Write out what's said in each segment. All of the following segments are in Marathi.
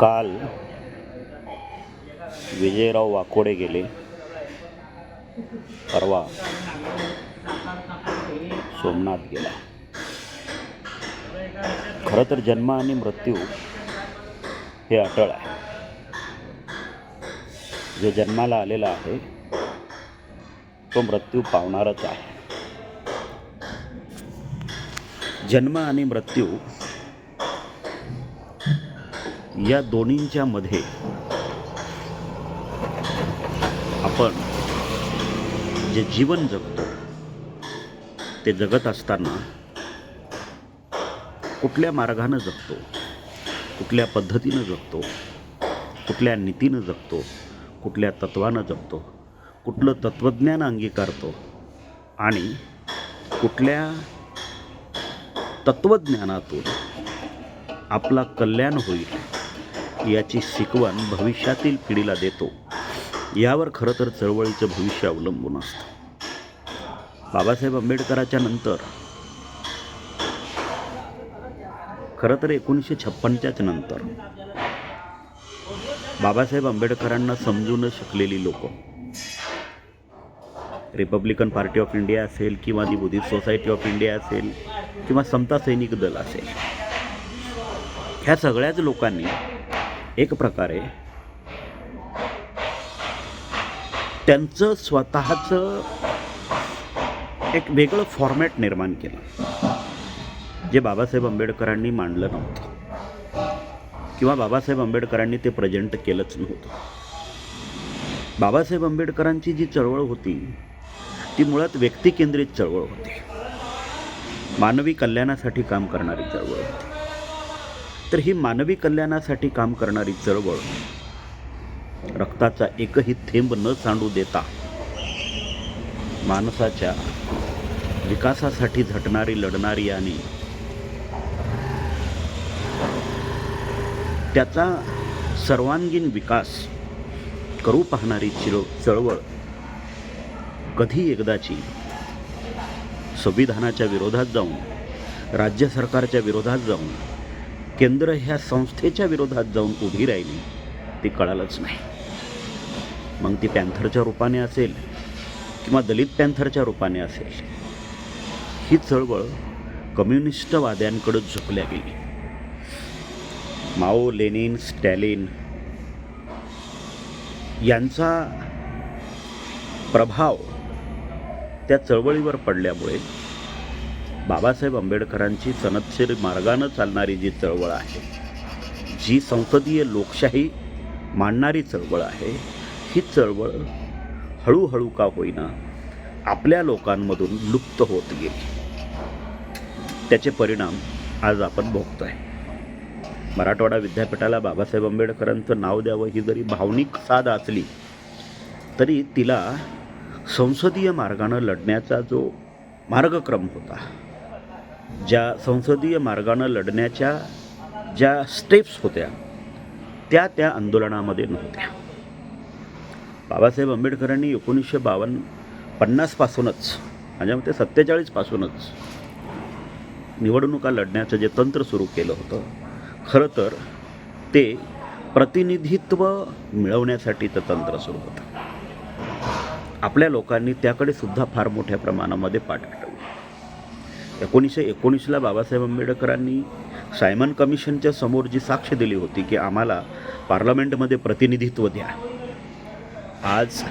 काल विजयराव वाकोडे गेले, परवा सोमनाथ गेला. खरं तर जन्म आणि मृत्यू हे अटळ आहे. जो जन्माला आलेला आहे तो मृत्यू पावणारच आहे. जन्म आणि मृत्यू या दोन्हींच्या मध्ये आपण जे जीवन जगतो ते जगत असताना कुठल्या मार्गानं जगतो, कुठल्या पद्धतीनं जगतो, कुठल्या नीतीनं जगतो, कुठल्या तत्वानं जगतो, कुठलं तत्वज्ञान अंगीकारतो आणि कुठल्या तत्वज्ञानातून आपला कल्याण होईल याची शिकवण भविष्यातील पिढीला देतो, यावर खरं तर चळवळीचं भविष्य अवलंबून असतं. बाबासाहेब आंबेडकरांच्या नंतर खरं तर 1956च्याच नंतर बाबासाहेब आंबेडकरांना समजू न शकलेली लोक, रिपब्लिकन पार्टी ऑफ इंडिया असेल किंवा दी बुद्धिस्ट सोसायटी ऑफ इंडिया असेल किंवा समता सैनिक दल असेल, ह्या सगळ्याच लोकांनी एक प्रकारे त्यांचं स्वतःचं एक वेगळं फॉर्मॅट निर्माण केलं जे बाबासाहेब आंबेडकरांनी मांडलं नव्हतं किंवा बाबासाहेब आंबेडकरांनी ते प्रेझेंट केलंच नव्हतं. बाबासाहेब आंबेडकरांची जी चळवळ होती ती मुळात व्यक्तिकेंद्रित चळवळ होती, मानवी कल्याणासाठी काम करणारी चळवळ होती. तर ही मानवी कल्याणासाठी काम करणारी चळवळ रक्ताचा एकही थेंब न सांडू देता माणसाच्या विकासासाठी झटणारी, लढणारी आणि त्याचा सर्वांगीण विकास करू पाहणारी चळवळ कधी एकदाची संविधानाच्या विरोधात जाऊन, राज्य सरकारच्या विरोधात जाऊन, केंद्र ह्या संस्थेच्या विरोधात जाऊन उभी राहिली ती कळालंच नाही. मग ती पॅन्थरच्या रूपाने असेल किंवा दलित पॅन्थरच्या रूपाने असेल, ही चळवळ कम्युनिस्टवाद्यांकडे झुकल्या गेली. माओ, लेनिन, स्टॅलिन यांचा प्रभाव त्या चळवळीवर पडल्यामुळे बाबासाहेब आंबेडकरांची सनदशीर मार्गानं चालणारी जी चळवळ आहे, जी संसदीय लोकशाही मांडणारी चळवळ आहे, ही चळवळ हळूहळू का होईना आपल्या लोकांमधून लुप्त होत गेली. त्याचे परिणाम आज आपण भोगतोय. मराठवाडा विद्यापीठाला बाबासाहेब आंबेडकरांचं नाव द्यावं ही जरी भावनिक साध असली तरी तिला संसदीय मार्गानं लढण्याचा जो मार्गक्रम होता, ज्या संसदीय मार्गानं लढण्याच्या ज्या स्टेप्स होत्या त्या आंदोलनामध्ये नव्हत्या. बाबासाहेब आंबेडकरांनी 1950 पासूनच, माझ्या मते 47 पासूनच निवडणुका लढण्याचं जे तंत्र सुरू केलं होतं, खरं तर ते प्रतिनिधित्व मिळवण्यासाठीचं तंत्र सुरू होतं. आपल्या लोकांनी त्याकडे सुद्धा फार मोठ्या प्रमाणामध्ये पाठ फिरवली. 1919ला बाबासाहेब आंबेडकरांनी सायमन कमिशनच्या समोर जी साक्ष दिली होती की आम्हाला पार्लमेंटमध्ये प्रतिनिधित्व द्या, आज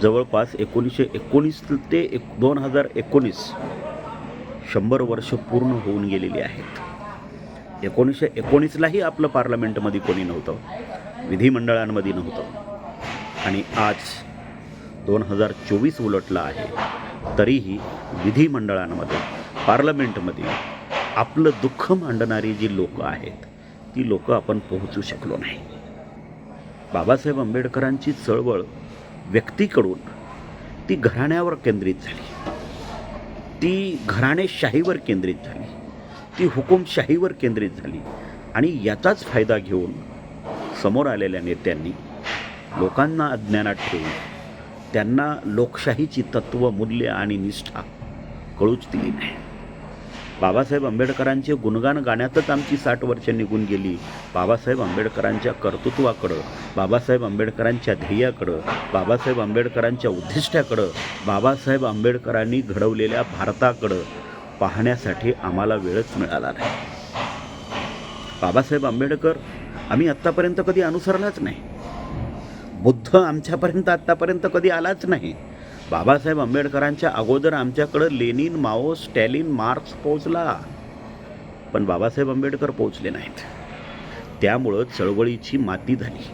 जवळपास 1919 ते 2019 100 वर्ष पूर्ण होऊन गेलेली आहेत. 1919लाही आपलं पार्लमेंटमध्ये कोणी नव्हतं, विधिमंडळांमध्ये नव्हतं, आणि आज 2024 उलटला आहे तरीही विधिमंडळांमध्ये, पार्लमेंटमध्ये आपलं दुःख मांडणारी जी लोक आहेत ती लोक आपण पोहोचू शकलो नाही. बाबासाहेब आंबेडकरांची चळवळ व्यक्तीकडून ती घराण्यावर केंद्रित झाली, ती घराणेशाहीवर केंद्रित झाली, ती हुकुमशाहीवर केंद्रित झाली, आणि याचाच फायदा घेऊन समोर आलेल्या नेत्यांनी लोकांना अज्ञानात ठेवून त्यांना लोकशाहीची तत्व, मूल्य आणि निष्ठा कळूच दिली नाही. बाबासाहेब आंबेडकरांचे गुणगान गाण्यातच आमची 60 वर्ष निघून गेली. बाबासाहेब आंबेडकरांच्या कर्तृत्वाकडं, बाबासाहेब आंबेडकरांच्या ध्येयाकडं, बाबासाहेब आंबेडकरांच्या उद्दिष्टाकडं, बाबासाहेब आंबेडकरांनी घडवलेल्या भारताकडं पाहण्यासाठी आम्हाला वेळच मिळाला नाही. बाबासाहेब आंबेडकर आम्ही आत्तापर्यंत कधी अनुसरलाच नाही. बुद्ध आमच्यापर्यंत आत्तापर्यंत कधी आलाच नाही. बाबासाहेब आंबेडकरांच्या अगोदर आमच्याकडं लेनिन, माओ, स्टॅलिन, मार्क्स पोहोचला, पण बाबासाहेब आंबेडकर पोहोचले नाहीत. त्यामुळं चळवळीची माती झाली.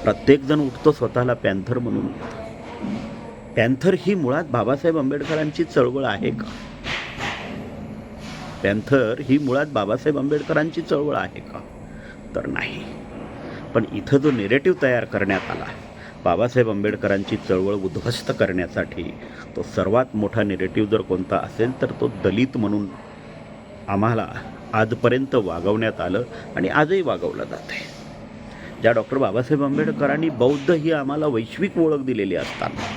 प्रत्येकजण उठतो स्वतःला पॅन्थर म्हणून. पॅन्थर ही मुळात बाबासाहेब आंबेडकरांची चळवळ आहे का? पॅन्थर ही मुळात बाबासाहेब आंबेडकरांची चळवळ आहे का? तर नाही. पण इथं जो नेरेटिव्ह तयार करण्यात आला बाबासाहेब आंबेडकरांची चळवळ उद्ध्वस्त करण्यासाठी, तो सर्वात मोठा नेरेटिव्ह जर कोणता असेल तर तो दलित म्हणून आम्हाला आजपर्यंत वागवण्यात आलं आणि आजही वागवलं जातं आहे. ज्या डॉक्टर बाबासाहेब आंबेडकरांनी बौद्ध ही आम्हाला वैश्विक ओळख दिलेली असताना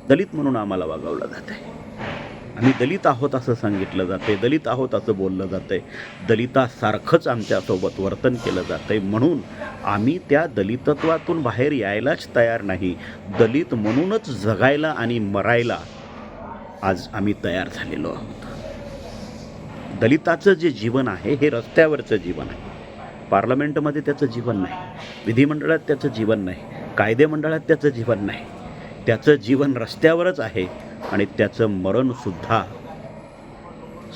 दलित म्हणून आम्हाला वागवलं जातं आहे. आम्ही दलित आहोत असं सांगितलं जातं आहे, दलित आहोत असं बोललं जातं आहे, दलितासारखंच आमच्यासोबत वर्तन केलं जातं आहे. म्हणून आम्ही त्या दलितत्वातून बाहेर यायलाच तयार नाही. दलित म्हणूनच जगायला आणि मरायला आज आम्ही तयार झालेलो आहोत. दलिताचं जे जीवन आहे हे रस्त्यावरचं जीवन आहे. पार्लमेंटमध्ये त्याचं जीवन नाही, विधिमंडळात त्याचं जीवन नाही, कायदेमंडळात त्याचं जीवन नाही. त्याचं जीवन रस्त्यावरच आहे आणि त्याचं मरणसुद्धा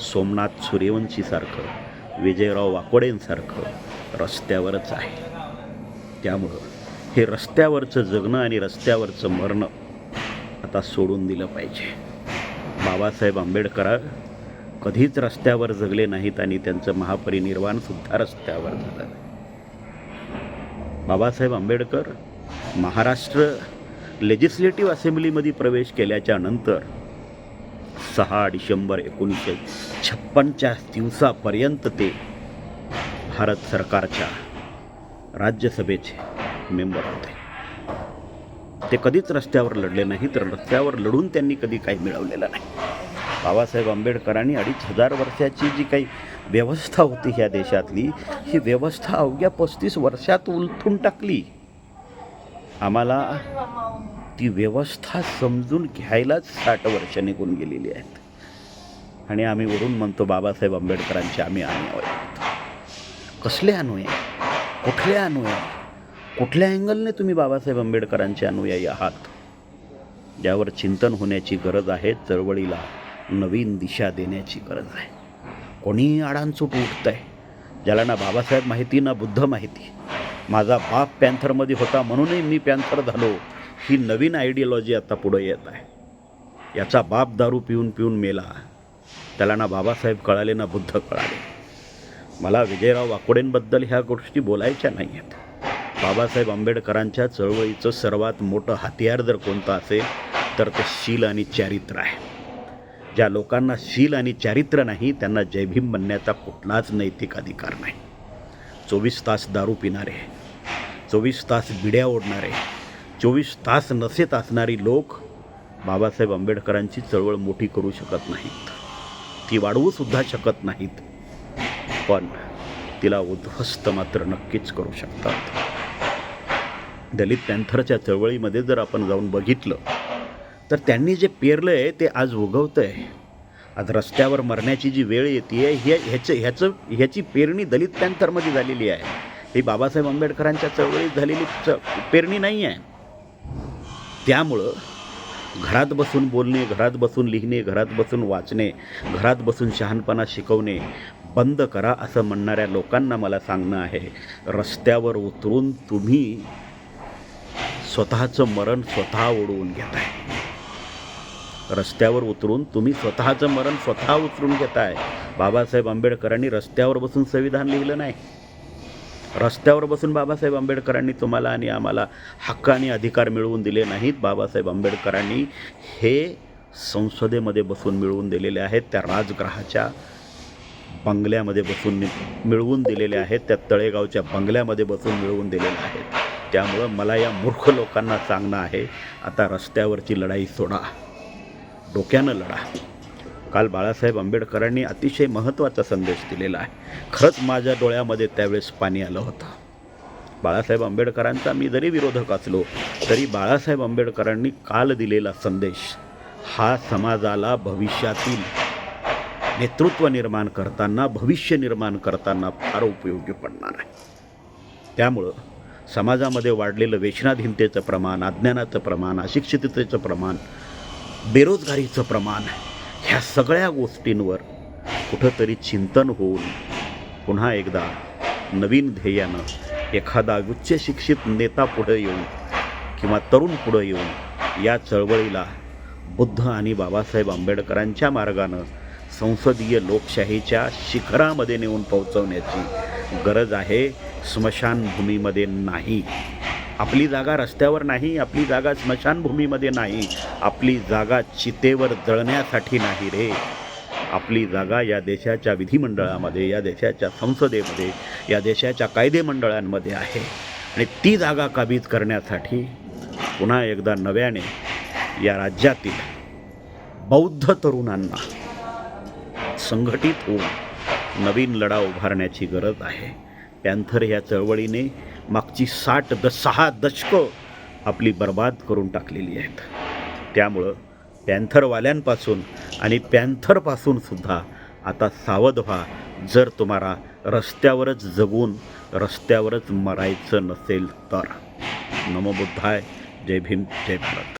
सोमनाथ सूर्यवंशीसारखं, विजयराव वाकोडेंसारखं रस्त्यावरच आहे. त्यामुळं हे रस्त्यावरचं जगणं आणि रस्त्यावरचं मरणं आता सोडून दिलं पाहिजे. बाबासाहेब आंबेडकर कधीच रस्त्यावर जगले नाहीत आणि त्यांचं महापरिनिर्वाणसुद्धा रस्त्यावर झालं. बाबासाहेब आंबेडकर महाराष्ट्र लेजिस्लेटिव्ह असेंब्लीमध्ये प्रवेश केल्याच्या नंतर 6 डिसेंबर 1956च्या दिवसापर्यंत ते भारत सरकारच्या राज्यसभेचे मेंबर होते. ते कधीच रस्त्यावर लढले नाही, तर रस्त्यावर लढून त्यांनी कधी काही मिळवलेलं नाही. बाबासाहेब आंबेडकरांनी 2500 वर्षाची जी काही व्यवस्था होती ह्या देशातली, ही व्यवस्था अवघ्या 35 वर्षात उलथून टाकली. आम्हाला ती व्यवस्था समजून घ्यायलाच 60 वर्ष निघून गेलेली आहेत आणि आम्ही वरून म्हणतो बाबासाहेब आंबेडकरांचे आम्ही अनुयायी आहोत. कसले अनुयायी? कुठले अनुयायी? कुठल्या अँगलने तुम्ही बाबासाहेब आंबेडकरांचे अनुयायी आहात? ज्यावर चिंतन होण्याची गरज आहे. चळवळीला नवीन दिशा देण्याची गरज आहे. कोणीही आडानचूट उठत आहे. ज्याला ना बाबासाहेब माहिती ना बुद्ध माहिती. माझा बाप पॅन्थरमध्ये होता म्हणूनही मी पॅन्थर झालो, ही नवीन आयडियोलॉजी आता पुढे येत आहे. याचा बाप दारू पिऊन पिऊन मेला, त्याला ना बाबासाहेब कळाले ना बुद्ध कळाले. मला विजयराव वाकोडेंबद्दल ह्या गोष्टी बोलायच्या नाही आहेत. बाबासाहेब आंबेडकरांच्या चळवळीचं सर्वात मोठं हतियार जर कोणतं असेल तर ते शील आणि चारित्र्य आहे. ज्या लोकांना शील आणि चारित्र्य नाही त्यांना जयभीम म्हणण्याचा कुठलाच नैतिक अधिकार नाही. 24 तास दारू पिणारे, 24 तास बिड्या ओढणारे, 24 तास नशेत असणारी लोक बाबासाहेब आंबेडकरांची चळवळ मोठी करू शकत नाहीत. ती वाढवूसुद्धा शकत नाहीत, पण तिला उद्ध्वस्त मात्र नक्कीच करू शकतात. दलित पॅन्थरच्या चळवळीमध्ये जर आपण जाऊन बघितलं तर त्यांनी जे पेरलं आहे ते आज उगवतं आहे. आज रस्त्यावर मरण्याची जी वेळ येते आहे ह्याची पेरणी दलित पॅन्थरमध्ये झालेली आहे. ही बाबासाहेब आंबेडकरांच्या चळवळीत झालेली पेरणी नाही आहे. त्यामुळं घरात बसून बोलणे, घरात बसून लिहिणे, घरात बसून वाचणे, घरात बसून शहाणपणा शिकवणे बंद करा असं म्हणणाऱ्या लोकांना मला सांगणं आहे, रस्त्यावर उतरून तुम्ही स्वतःचं मरण स्वतः ओढवून घेताय. रस्त्यावर उतरून तुम्ही स्वतःचं मरण स्वतः उचलून घेताय. बाबासाहेब आंबेडकरांनी रस्त्यावर बसून संविधान लिहिलं नाही. रस्त्यावर बसून बाबासाहेब आंबेडकरांनी तुम्हाला आणि आम्हाला हक्क आणि अधिकार मिळवून दिले नाहीत. बाबासाहेब आंबेडकरांनी हे संसदेमध्ये बसून मिळवून दिलेले आहेत. त्या राजगृहाच्या बंगल्यामध्ये बसून मिळवून दिलेले आहेत. त्या तळेगावच्या बंगल्यामध्ये बसून मिळवून दिलेले आहेत. त्यामुळं मला या मूर्ख लोकांना सांगणं आहे, आता रस्त्यावरची लढाई सोडा, डोक्यानं लढा. काल बाळासाहेब आंबेडकरांनी अतिशय महत्त्वाचा संदेश दिलेला आहे. खरंच माझ्या डोळ्यामध्ये त्यावेळेस पाणी आलं होतं. बाळासाहेब आंबेडकरांचा मी जरी विरोधक असलो तरी बाळासाहेब आंबेडकरांनी काल दिलेला संदेश हा समाजाला भविष्यातील नेतृत्व निर्माण करताना, भविष्य निर्माण करताना फार उपयोगी पडणार आहे. त्यामुळं समाजामध्ये वाढलेलं व्यसनाधीनतेचं प्रमाण, अज्ञानाचं प्रमाण, अशिक्षिततेचं प्रमाण, बेरोजगारीचं प्रमाण, ह्या सगळ्या गोष्टींवर कुठंतरी चिंतन होऊन पुन्हा एकदा नवीन ध्येयानं एखादा उच्च शिक्षित नेता पुढे येऊन किंवा तरुण पुढे येऊन या चळवळीला बुद्ध आणि बाबासाहेब आंबेडकरांच्या मार्गानं संसदीय लोकशाहीच्या शिखरामध्ये नेऊन पोहोचवण्याची गरज आहे. स्मशानभूमीमध्ये नाही. आपली जागा रस्त्यावर नाही, आपली जागा स्मशानभूमीमध्ये नाही, आपली जागा चितेवर जळण्यासाठी नाही रे. आपली जागा या देशाच्या विधिमंडळामध्ये, या देशाच्या संसदेमध्ये, या देशाच्या कायदेमंडळांमध्ये आहे. आणि ती जागा काबीज करण्यासाठी पुन्हा एकदा नव्याने या राज्यातील बौद्ध तरुणांना संघटित होऊन नवीन लढा उभारण्याची गरज आहे. पॅन्थर ह्या चळवळीने मागची 6 दशकं आपली बर्बाद करून टाकलेली आहेत. त्यामुळं पॅन्थरवाल्यांपासून आणि पॅन्थरपासून सुद्धा आता सावध व्हा. जर तुम्हाला रस्त्यावरच जगून रस्त्यावरच मरायचं नसेल तर. नमो बुद्धाय. जय भीम, जय भारत.